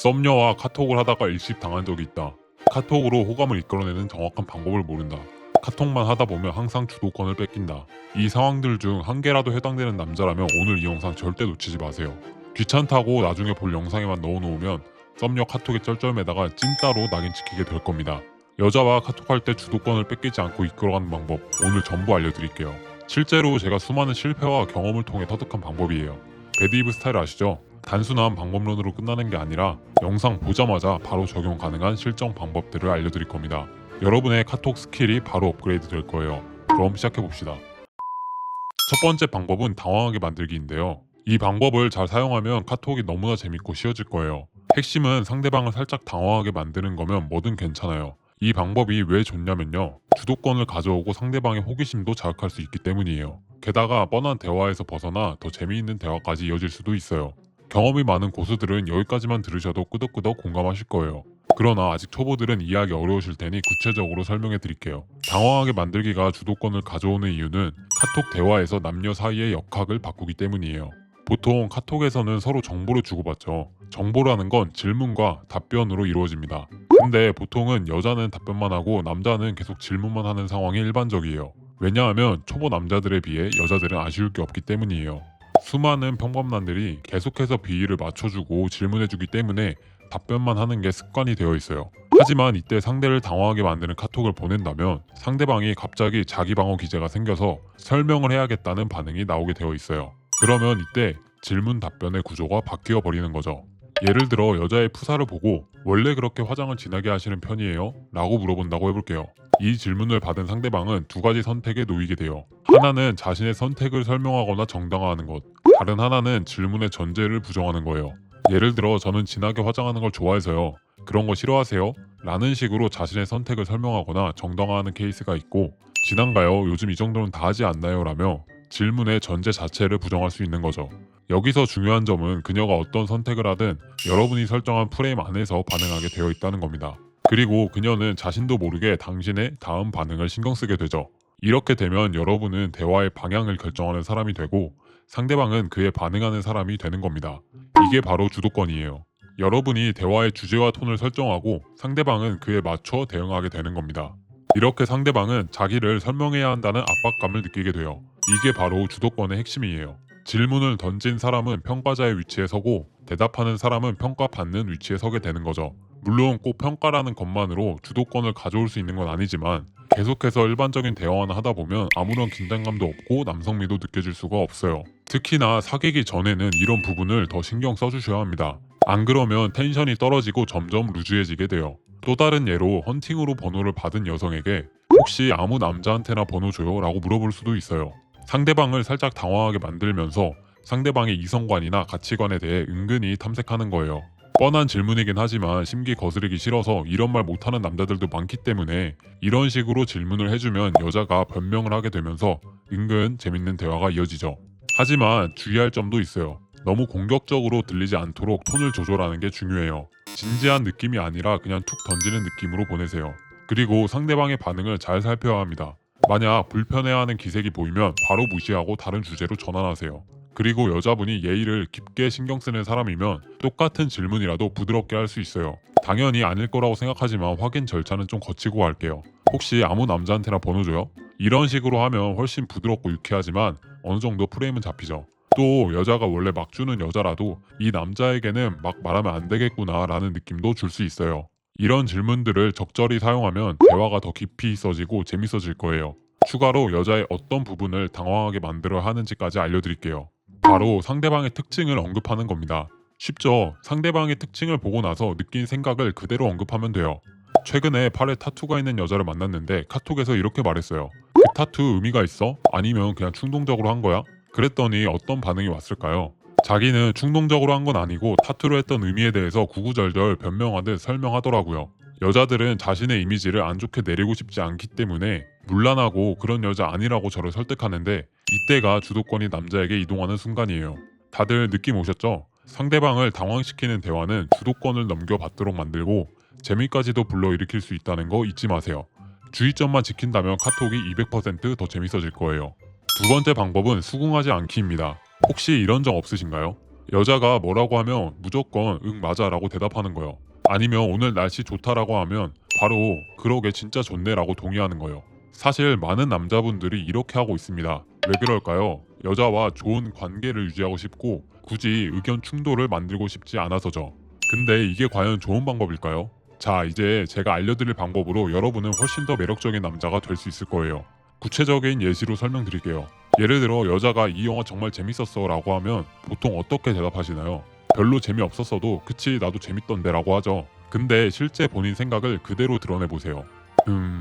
썸녀와 카톡을 하다가 일십당한 적이 있다. 카톡으로 호감을 이끌어내는 정확한 방법을 모른다. 카톡만 하다 보면 항상 주도권을 뺏긴다. 이 상황들 중 한 개라도 해당되는 남자라면 오늘 이 영상 절대 놓치지 마세요. 귀찮다고 나중에 볼 영상에만 넣어놓으면 썸녀 카톡에 쩔쩔매다가 찐따로 낙인 찍히게 될 겁니다. 여자와 카톡할 때 주도권을 뺏기지 않고 이끌어가는 방법 오늘 전부 알려드릴게요. 실제로 제가 수많은 실패와 경험을 통해 터득한 방법이에요. 배드이브 스타일 아시죠? 단순한 방법론으로 끝나는 게 아니라 영상 보자마자 바로 적용 가능한 실전 방법들을 알려드릴 겁니다. 여러분의 카톡 스킬이 바로 업그레이드 될 거예요. 그럼 시작해봅시다. 첫 번째 방법은 당황하게 만들기인데요. 이 방법을 잘 사용하면 카톡이 너무나 재밌고 쉬워질 거예요. 핵심은 상대방을 살짝 당황하게 만드는 거면 뭐든 괜찮아요. 이 방법이 왜 좋냐면요. 주도권을 가져오고 상대방의 호기심도 자극할 수 있기 때문이에요. 게다가 뻔한 대화에서 벗어나 더 재미있는 대화까지 이어질 수도 있어요. 경험이 많은 고수들은 여기까지만 들으셔도 끄덕끄덕 공감하실 거예요. 그러나 아직 초보들은 이해하기 어려우실 테니 구체적으로 설명해 드릴게요. 당황하게 만들기가 주도권을 가져오는 이유는 카톡 대화에서 남녀 사이의 역학을 바꾸기 때문이에요. 보통 카톡에서는 서로 정보를 주고받죠. 정보라는 건 질문과 답변으로 이루어집니다. 근데 보통은 여자는 답변만 하고 남자는 계속 질문만 하는 상황이 일반적이에요. 왜냐하면 초보 남자들에 비해 여자들은 아쉬울 게 없기 때문이에요. 수많은 평범남들이 계속해서 비위를 맞춰주고 질문해주기 때문에 답변만 하는 게 습관이 되어 있어요. 하지만 이때 상대를 당황하게 만드는 카톡을 보낸다면 상대방이 갑자기 자기 방어 기제가 생겨서 설명을 해야겠다는 반응이 나오게 되어 있어요. 그러면 이때 질문 답변의 구조가 바뀌어 버리는 거죠. 예를 들어 여자의 푸사를 보고 원래 그렇게 화장을 진하게 하시는 편이에요? 라고 물어본다고 해볼게요. 이 질문을 받은 상대방은 두 가지 선택에 놓이게 돼요. 하나는 자신의 선택을 설명하거나 정당화하는 것, 다른 하나는 질문의 전제를 부정하는 거예요. 예를 들어 저는 진하게 화장하는 걸 좋아해서요. 그런 거 싫어하세요? 라는 식으로 자신의 선택을 설명하거나 정당화하는 케이스가 있고, 진한가요? 요즘 이 정도는 다 하지 않나요? 라며 질문의 전제 자체를 부정할 수 있는 거죠. 여기서 중요한 점은 그녀가 어떤 선택을 하든 여러분이 설정한 프레임 안에서 반응하게 되어 있다는 겁니다. 그리고 그녀는 자신도 모르게 당신의 다음 반응을 신경 쓰게 되죠. 이렇게 되면 여러분은 대화의 방향을 결정하는 사람이 되고 상대방은 그에 반응하는 사람이 되는 겁니다. 이게 바로 주도권이에요. 여러분이 대화의 주제와 톤을 설정하고 상대방은 그에 맞춰 대응하게 되는 겁니다. 이렇게 상대방은 자기를 설명해야 한다는 압박감을 느끼게 돼요. 이게 바로 주도권의 핵심이에요. 질문을 던진 사람은 평가자의 위치에 서고 대답하는 사람은 평가받는 위치에 서게 되는 거죠. 물론 꼭 평가라는 것만으로 주도권을 가져올 수 있는 건 아니지만 계속해서 일반적인 대화만 하다 보면 아무런 긴장감도 없고 남성미도 느껴질 수가 없어요. 특히나 사귀기 전에는 이런 부분을 더 신경 써주셔야 합니다. 안 그러면 텐션이 떨어지고 점점 루즈해지게 돼요. 또 다른 예로 헌팅으로 번호를 받은 여성에게 혹시 아무 남자한테나 번호 줘요? 라고 물어볼 수도 있어요. 상대방을 살짝 당황하게 만들면서 상대방의 이성관이나 가치관에 대해 은근히 탐색하는 거예요. 뻔한 질문이긴 하지만 심기 거스르기 싫어서 이런 말 못하는 남자들도 많기 때문에 이런 식으로 질문을 해주면 여자가 변명을 하게 되면서 은근 재밌는 대화가 이어지죠. 하지만 주의할 점도 있어요. 너무 공격적으로 들리지 않도록 톤을 조절하는 게 중요해요. 진지한 느낌이 아니라 그냥 툭 던지는 느낌으로 보내세요. 그리고 상대방의 반응을 잘 살펴야 합니다. 만약 불편해하는 기색이 보이면 바로 무시하고 다른 주제로 전환하세요. 그리고 여자분이 예의를 깊게 신경 쓰는 사람이면 똑같은 질문이라도 부드럽게 할 수 있어요. 당연히 아닐 거라고 생각하지만 확인 절차는 좀 거치고 갈게요. 혹시 아무 남자한테나 번호 줘요? 이런 식으로 하면 훨씬 부드럽고 유쾌하지만 어느 정도 프레임은 잡히죠. 또 여자가 원래 막 주는 여자라도 이 남자에게는 막 말하면 안 되겠구나 라는 느낌도 줄 수 있어요. 이런 질문들을 적절히 사용하면 대화가 더 깊이 있어지고 재밌어질 거예요. 추가로 여자의 어떤 부분을 당황하게 만들어 하는지까지 알려드릴게요. 바로 상대방의 특징을 언급하는 겁니다. 쉽죠? 상대방의 특징을 보고 나서 느낀 생각을 그대로 언급하면 돼요. 최근에 팔에 타투가 있는 여자를 만났는데 카톡에서 이렇게 말했어요. 그 타투 의미가 있어? 아니면 그냥 충동적으로 한 거야? 그랬더니 어떤 반응이 왔을까요? 자기는 충동적으로 한 건 아니고 타투를 했던 의미에 대해서 구구절절 변명하듯 설명하더라고요. 여자들은 자신의 이미지를 안 좋게 내리고 싶지 않기 때문에 문란하고 그런 여자 아니라고 저를 설득하는데 이때가 주도권이 남자에게 이동하는 순간이에요. 다들 느낌 오셨죠? 상대방을 당황시키는 대화는 주도권을 넘겨받도록 만들고 재미까지도 불러일으킬 수 있다는 거 잊지 마세요. 주의점만 지킨다면 카톡이 200%더 재밌어질 거예요. 두 번째 방법은 수긍하지 않기입니다. 혹시 이런 적 없으신가요? 여자가 뭐라고 하면 무조건 응 맞아 라고 대답하는 거예요. 아니면 오늘 날씨 좋다라고 하면 바로 그러게 진짜 좋네라고 동의하는 거예요. 사실 많은 남자분들이 이렇게 하고 있습니다. 왜 그럴까요? 여자와 좋은 관계를 유지하고 싶고 굳이 의견 충돌을 만들고 싶지 않아서죠. 근데 이게 과연 좋은 방법일까요? 자, 이제 제가 알려드릴 방법으로 여러분은 훨씬 더 매력적인 남자가 될 수 있을 거예요. 구체적인 예시로 설명드릴게요. 예를 들어 여자가 이 영화 정말 재밌었어 라고 하면 보통 어떻게 대답하시나요? 별로 재미없었어도 그치 나도 재밌던데 라고 하죠. 근데 실제 본인 생각을 그대로 드러내보세요.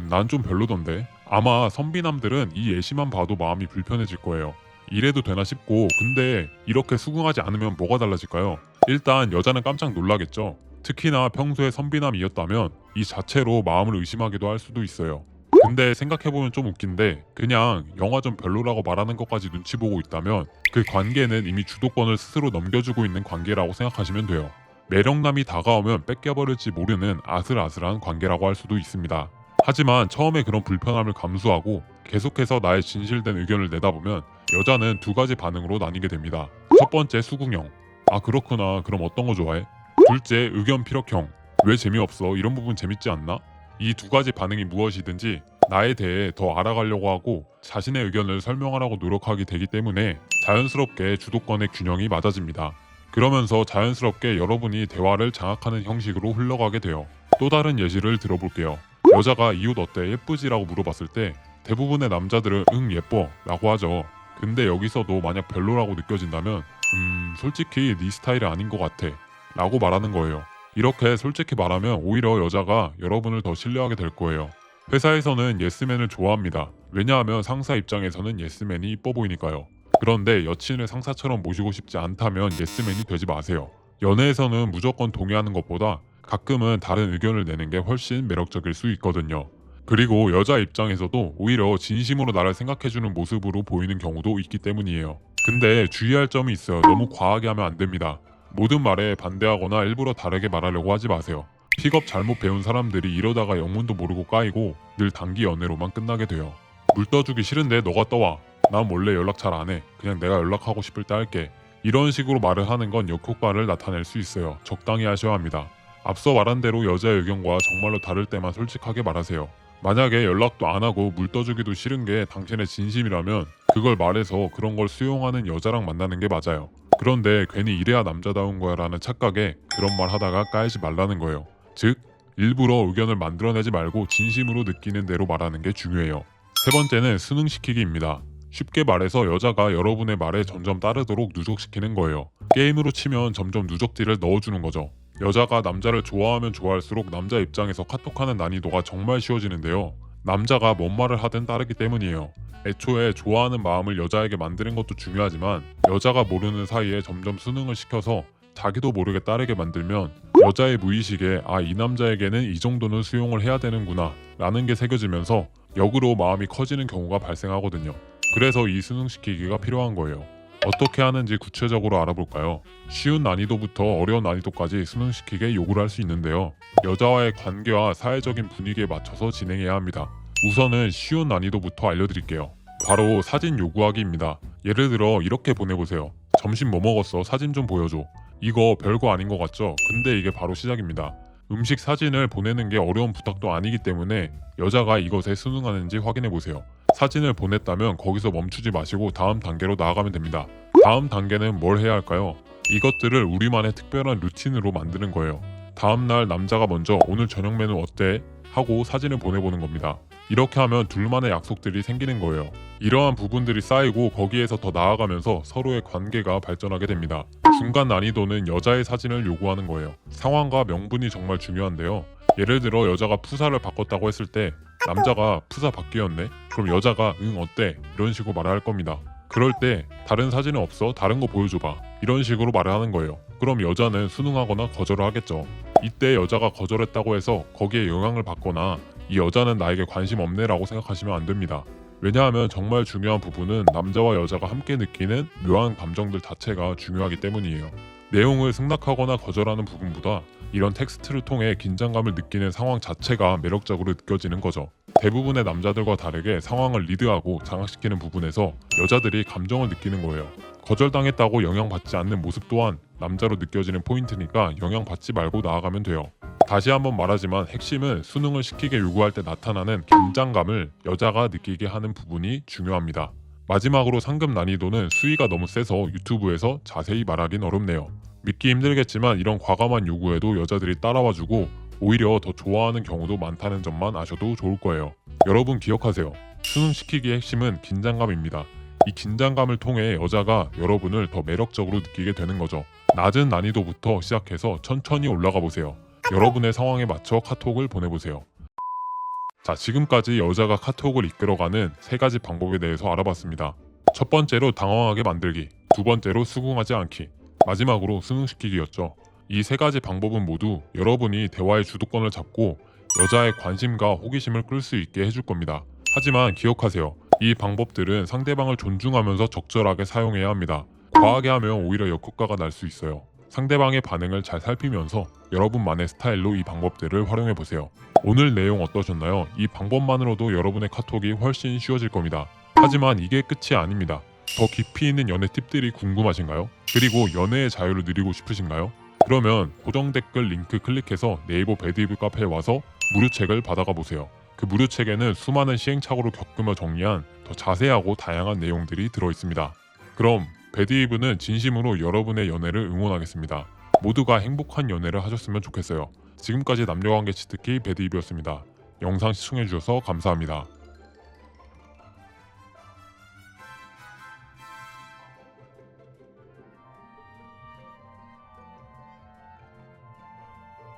난 좀 별로던데. 아마 선비남들은 이 예시만 봐도 마음이 불편해질 거예요. 이래도 되나 싶고 근데 이렇게 수긍하지 않으면 뭐가 달라질까요? 일단 여자는 깜짝 놀라겠죠. 특히나 평소에 선비남이었다면 이 자체로 마음을 의심하기도 할 수도 있어요. 근데 생각해보면 좀 웃긴데 그냥 영화 좀 별로라고 말하는 것까지 눈치 보고 있다면 그 관계는 이미 주도권을 스스로 넘겨주고 있는 관계라고 생각하시면 돼요. 매력남이 다가오면 뺏겨버릴지 모르는 아슬아슬한 관계라고 할 수도 있습니다. 하지만 처음에 그런 불편함을 감수하고 계속해서 나의 진실된 의견을 내다보면 여자는 두 가지 반응으로 나뉘게 됩니다. 첫 번째 수긍형. 아 그렇구나. 그럼 어떤 거 좋아해? 둘째 의견 피력형. 왜 재미없어? 이런 부분 재밌지 않나? 이 두 가지 반응이 무엇이든지 나에 대해 더 알아가려고 하고 자신의 의견을 설명하려고 노력하게 되기 때문에 자연스럽게 주도권의 균형이 맞아집니다. 그러면서 자연스럽게 여러분이 대화를 장악하는 형식으로 흘러가게 돼요. 또 다른 예시를 들어볼게요. 여자가 이 옷 어때? 예쁘지라고 물어봤을 때 대부분의 남자들은 응 예뻐 라고 하죠. 근데 여기서도 만약 별로라고 느껴진다면 솔직히 네 스타일이 아닌 것 같아 라고 말하는 거예요. 이렇게 솔직히 말하면 오히려 여자가 여러분을 더 신뢰하게 될 거예요. 회사에서는 예스맨을 좋아합니다. 왜냐하면 상사 입장에서는 예스맨이 이뻐 보이니까요. 그런데 여친을 상사처럼 모시고 싶지 않다면 예스맨이 되지 마세요. 연애에서는 무조건 동의하는 것보다 가끔은 다른 의견을 내는 게 훨씬 매력적일 수 있거든요. 그리고 여자 입장에서도 오히려 진심으로 나를 생각해주는 모습으로 보이는 경우도 있기 때문이에요. 근데 주의할 점이 있어요. 너무 과하게 하면 안 됩니다. 모든 말에 반대하거나 일부러 다르게 말하려고 하지 마세요. 픽업 잘못 배운 사람들이 이러다가 영문도 모르고 까이고 늘 단기 연애로만 끝나게 돼요. 물 떠주기 싫은데 너가 떠와. 난 원래 연락 잘 안 해. 그냥 내가 연락하고 싶을 때 할게. 이런 식으로 말을 하는 건 역효과를 나타낼 수 있어요. 적당히 하셔야 합니다. 앞서 말한 대로 여자의 의견과 정말로 다를 때만 솔직하게 말하세요. 만약에 연락도 안 하고 물 떠주기도 싫은 게 당신의 진심이라면 그걸 말해서 그런 걸 수용하는 여자랑 만나는 게 맞아요. 그런데 괜히 이래야 남자다운 거야 라는 착각에 그런 말 하다가 까이지 말라는 거예요. 즉 일부러 의견을 만들어내지 말고 진심으로 느끼는 대로 말하는 게 중요해요. 세 번째는 수능시키기입니다. 쉽게 말해서 여자가 여러분의 말에 점점 따르도록 누적시키는 거예요. 게임으로 치면 점점 누적지를 넣어주는 거죠. 여자가 남자를 좋아하면 좋아할수록 남자 입장에서 카톡하는 난이도가 정말 쉬워지는데요. 남자가 뭔 말을 하든 따르기 때문이에요. 애초에 좋아하는 마음을 여자에게 만드는 것도 중요하지만 여자가 모르는 사이에 점점 수능을 시켜서 자기도 모르게 따르게 만들면 여자의 무의식에 아, 이 남자에게는 이 정도는 수용을 해야 되는구나 라는 게 새겨지면서 역으로 마음이 커지는 경우가 발생하거든요. 그래서 이 수능시키기가 필요한 거예요. 어떻게 하는지 구체적으로 알아볼까요? 쉬운 난이도부터 어려운 난이도까지 수능시키게 요구를 할 수 있는데요. 여자와의 관계와 사회적인 분위기에 맞춰서 진행해야 합니다. 우선은 쉬운 난이도부터 알려드릴게요. 바로 사진 요구하기입니다. 예를 들어 이렇게 보내보세요. 점심 뭐 먹었어? 사진 좀 보여줘. 이거 별거 아닌 것 같죠? 근데 이게 바로 시작입니다. 음식 사진을 보내는 게 어려운 부탁도 아니기 때문에 여자가 이것에 순응하는지 확인해보세요. 사진을 보냈다면 거기서 멈추지 마시고 다음 단계로 나아가면 됩니다. 다음 단계는 뭘 해야 할까요? 이것들을 우리만의 특별한 루틴으로 만드는 거예요. 다음날 남자가 먼저 오늘 저녁 메뉴 어때? 하고 사진을 보내보는 겁니다. 이렇게 하면 둘만의 약속들이 생기는 거예요. 이러한 부분들이 쌓이고 거기에서 더 나아가면서 서로의 관계가 발전하게 됩니다. 중간 난이도는 여자의 사진을 요구하는 거예요. 상황과 명분이 정말 중요한데요. 예를 들어 여자가 푸사를 바꿨다고 했을 때 남자가 푸사 바뀌었네? 그럼 여자가 응 어때? 이런 식으로 말을 할 겁니다. 그럴 때 다른 사진은 없어? 다른 거 보여줘봐. 이런 식으로 말을 하는 거예요. 그럼 여자는 순응하거나 거절을 하겠죠. 이때 여자가 거절했다고 해서 거기에 영향을 받거나 이 여자는 나에게 관심 없네 라고 생각하시면 안 됩니다. 왜냐하면 정말 중요한 부분은 남자와 여자가 함께 느끼는 묘한 감정들 자체가 중요하기 때문이에요. 내용을 승낙하거나 거절하는 부분보다 이런 텍스트를 통해 긴장감을 느끼는 상황 자체가 매력적으로 느껴지는 거죠. 대부분의 남자들과 다르게 상황을 리드하고 장악시키는 부분에서 여자들이 감정을 느끼는 거예요. 거절당했다고 영향받지 않는 모습 또한 남자로 느껴지는 포인트니까 영향받지 말고 나아가면 돼요. 다시 한번 말하지만 핵심은 수능을 시키게 요구할 때 나타나는 긴장감을 여자가 느끼게 하는 부분이 중요합니다. 마지막으로 상급 난이도는 수위가 너무 세서 유튜브에서 자세히 말하긴 어렵네요. 믿기 힘들겠지만 이런 과감한 요구에도 여자들이 따라와주고 오히려 더 좋아하는 경우도 많다는 점만 아셔도 좋을 거예요. 여러분 기억하세요. 수능 시키기의 핵심은 긴장감입니다. 이 긴장감을 통해 여자가 여러분을 더 매력적으로 느끼게 되는 거죠. 낮은 난이도부터 시작해서 천천히 올라가 보세요. 여러분의 상황에 맞춰 카톡을 보내보세요. 자, 지금까지 여자가 카톡을 이끌어가는 3가지 방법에 대해서 알아봤습니다. 첫 번째로 당황하게 만들기, 두 번째로 수긍하지 않기, 마지막으로 수능시키기였죠. 이 3가지 방법은 모두 여러분이 대화의 주도권을 잡고 여자의 관심과 호기심을 끌 수 있게 해줄 겁니다. 하지만 기억하세요. 이 방법들은 상대방을 존중하면서 적절하게 사용해야 합니다. 과하게 하면 오히려 역효과가 날 수 있어요. 상대방의 반응을 잘 살피면서 여러분만의 스타일로 이 방법들을 활용해보세요. 오늘 내용 어떠셨나요? 이 방법만으로도 여러분의 카톡이 훨씬 쉬워질 겁니다. 하지만 이게 끝이 아닙니다. 더 깊이 있는 연애 팁들이 궁금하신가요? 그리고 연애의 자유를 누리고 싶으신가요? 그러면 고정 댓글 링크 클릭해서 네이버 배드이브 카페에 와서 무료책을 받아가 보세요. 그 무료책에는 수많은 시행착오를 겪으며 정리한 더 자세하고 다양한 내용들이 들어있습니다. 그럼 배드이브는 진심으로 여러분의 연애를 응원하겠습니다. 모두가 행복한 연애를 하셨으면 좋겠어요. 지금까지 남녀관계 치트키 배드이브였습니다. 영상 시청해주셔서 감사합니다.